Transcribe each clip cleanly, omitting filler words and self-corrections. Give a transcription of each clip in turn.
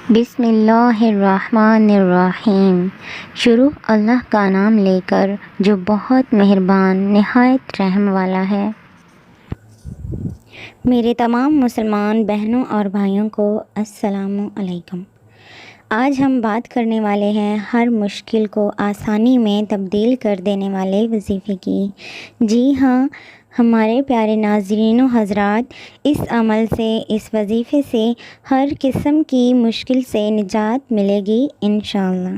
بسم اللہ الرحمن الرحیم۔ شروع اللہ کا نام لے کر جو بہت مہربان نہایت رحم والا ہے۔ میرے تمام مسلمان بہنوں اور بھائیوں کو السلام علیکم۔ آج ہم بات کرنے والے ہیں ہر مشکل کو آسانی میں تبدیل کر دینے والے وظیفے کی۔ جی ہاں، ہمارے پیارے ناظرین و حضرات، اس عمل سے، اس وظیفے سے ہر قسم کی مشکل سے نجات ملے گی انشاءاللہ۔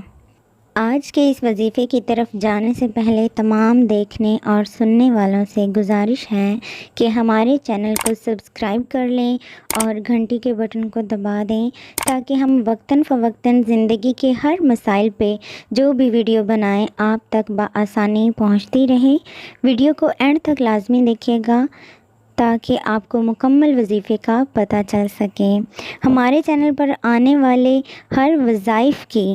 آج کے اس وظیفے کی طرف جانے سے پہلے تمام دیکھنے اور سننے والوں سے گزارش ہے کہ ہمارے چینل کو سبسکرائب کر لیں اور گھنٹی کے بٹن کو دبا دیں تاکہ ہم وقتاً فوقتاً زندگی کے ہر مسائل پہ جو بھی ویڈیو بنائیں آپ تک بآسانی پہنچتی رہے۔ ویڈیو کو اینڈ تک لازمی دیکھیے گا تاکہ آپ کو مکمل وظیفے کا پتہ چل سکے۔ ہمارے چینل پر آنے والے ہر وظائف کی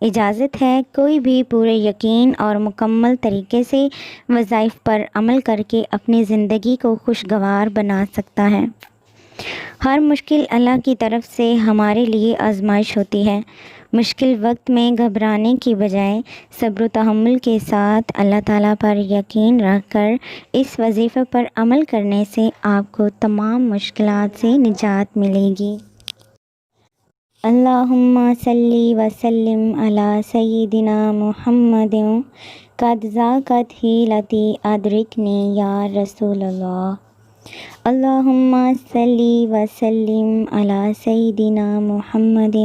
اجازت ہے، کوئی بھی پورے یقین اور مکمل طریقے سے وظائف پر عمل کر کے اپنی زندگی کو خوشگوار بنا سکتا ہے۔ ہر مشکل اللہ کی طرف سے ہمارے لیے آزمائش ہوتی ہے۔ مشکل وقت میں گھبرانے کی بجائے صبر و تحمل کے ساتھ اللہ تعالیٰ پر یقین رکھ کر اس وظیفے پر عمل کرنے سے آپ کو تمام مشکلات سے نجات ملے گی۔ اللہم صلی وسلم علی سیدنا محمد قد ذاقت حیلتی ادرکنی یا رسول اللہ۔ اللہم صلی وسلم علی سیدنا محمد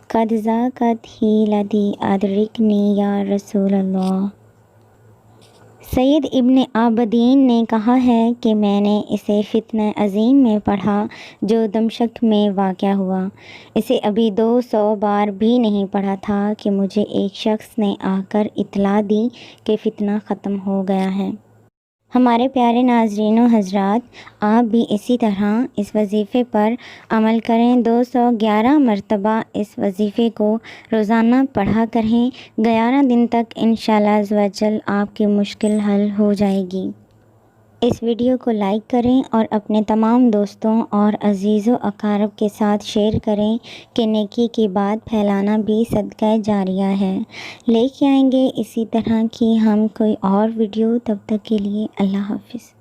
قد ذاقت حیلتی ادرکنی یا رسول اللہ۔ سید ابن عابدین نے کہا ہے کہ میں نے اسے فتنہ عظیم میں پڑھا جو دمشق میں واقع ہوا۔ اسے ابھی 200 بار بھی نہیں پڑھا تھا کہ مجھے ایک شخص نے آ کر اطلاع دی کہ فتنہ ختم ہو گیا ہے۔ ہمارے پیارے ناظرین و حضرات، آپ بھی اسی طرح اس وظیفے پر عمل کریں۔ 211 مرتبہ اس وظیفے کو روزانہ پڑھا کریں۔ 11 دن تک انشاءاللہ عز و جل آپ کی مشکل حل ہو جائے گی۔ اس ویڈیو کو لائک کریں اور اپنے تمام دوستوں اور عزیز و اقارب کے ساتھ شیئر کریں کہ نیکی کی بات پھیلانا بھی صدقہ جاریہ ہے۔ لے کے آئیں گے اسی طرح کی ہم کوئی اور ویڈیو، تب تک کے لیے اللہ حافظ۔